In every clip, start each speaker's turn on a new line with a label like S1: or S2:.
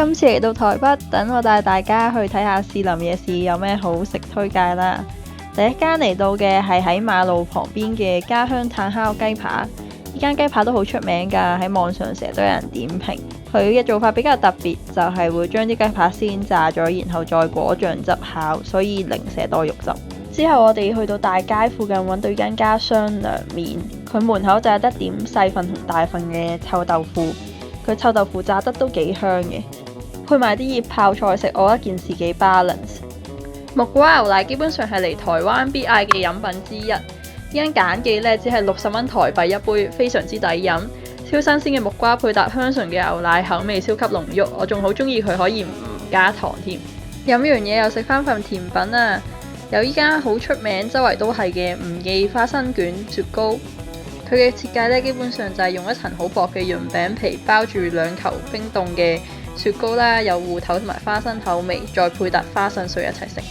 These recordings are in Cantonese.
S1: 今次嚟到台北，等我帶大家去睇下士林夜市有咩好食推介啦。第一間嚟到嘅係喺馬路旁邊嘅家鄉炭烤雞扒，呢間雞扒都好出名㗎，喺網上成日都有人點評。佢嘅做法比較特別，就係會將啲雞扒先炸咗，然後再裹醬汁烤，所以零舍多肉汁。之後我哋去到大街附近揾到一間家鄉涼麵，佢門口就有得點細份同大份嘅臭豆腐，佢臭豆腐炸得都幾香嘅。配埋啲熱泡菜食，我覺得件事幾 balance。木瓜牛奶基本上係嚟台灣必嗌嘅飲品之一。呢間簡記呢，只係60蚊台幣一杯，非常之抵飲。超新鮮嘅木瓜配搭香醇嘅牛奶，口味超級濃郁。我仲好中意佢可以唔加糖添。飲完嘢又食翻份甜品啊！有依間好出名，周圍都係嘅吳記花生卷雪糕。佢嘅設計呢，基本上就係用一層好薄嘅潤餅皮包住2球冰凍嘅雪糕啦，有芋頭同埋花生口味，再配搭花生碎一齊食。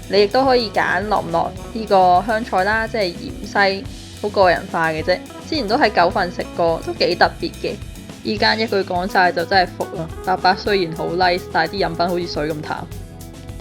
S1: 你亦都可以揀落唔落呢個香菜啦，即係芫茜，好個人化嘅啫。之前都喺九份食過，都幾特別嘅。依間一句講晒就真係服啦。伯伯雖然好 nice，但係啲飲品好似水咁淡。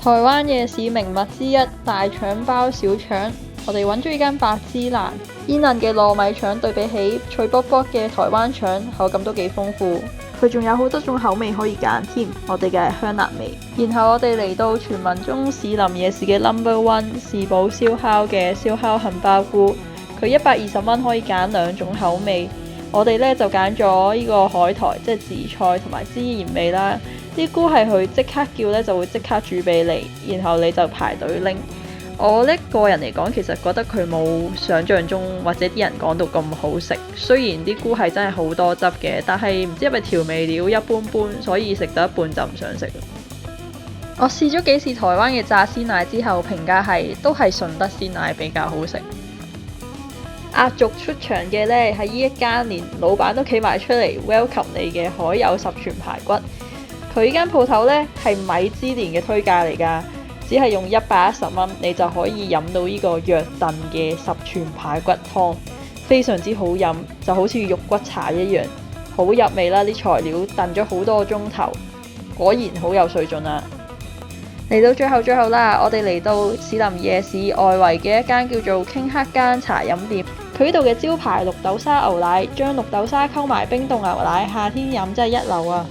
S1: 台灣夜市名物之一大腸包小腸，我哋揾咗呢間白芝蘭煙韌嘅糯米腸，對比起脆卜卜嘅台灣腸，口感都幾豐富。佢仲有好多種口味可以揀添，我哋嘅係香辣味。然後我哋嚟到傳聞中士林夜市嘅 No.1士寶燒烤嘅燒烤杏鮑菇，佢120蚊可以揀2種口味。我哋呢就揀咗呢個海苔，即係紫菜同埋孜然味啦。啲菇係佢即刻叫呢就會即刻煮俾你，然後你就排隊拎。我呢個人嚟講，其實覺得佢冇想像中或者啲人講到咁好食。雖然啲菇係真係好多汁嘅，但係唔知係咪調味料一般般，所以食到一半就唔想食。我試咗幾次台灣嘅炸鮮奶之後，評價係都係順德鮮奶比較好食。壓軸出場嘅呢係呢一間連老闆都企埋出嚟 welcome 你嘅海友十全排骨。佢呢間鋪頭呢係米芝蓮嘅推介嚟㗎。只係用110蚊，你就可以飲到呢個約燉嘅十全排骨湯，非常之好飲，就好似肉骨茶一樣，好入味啦！啲材料燉咗好多個鐘頭，果然好有水準啊！嚟到最後啦，我哋嚟到士林夜市外圍嘅一間叫做傾克間茶飲店，佢呢度嘅招牌綠豆沙牛奶，將綠豆沙溝埋冰凍牛奶，夏天飲真係一流啊！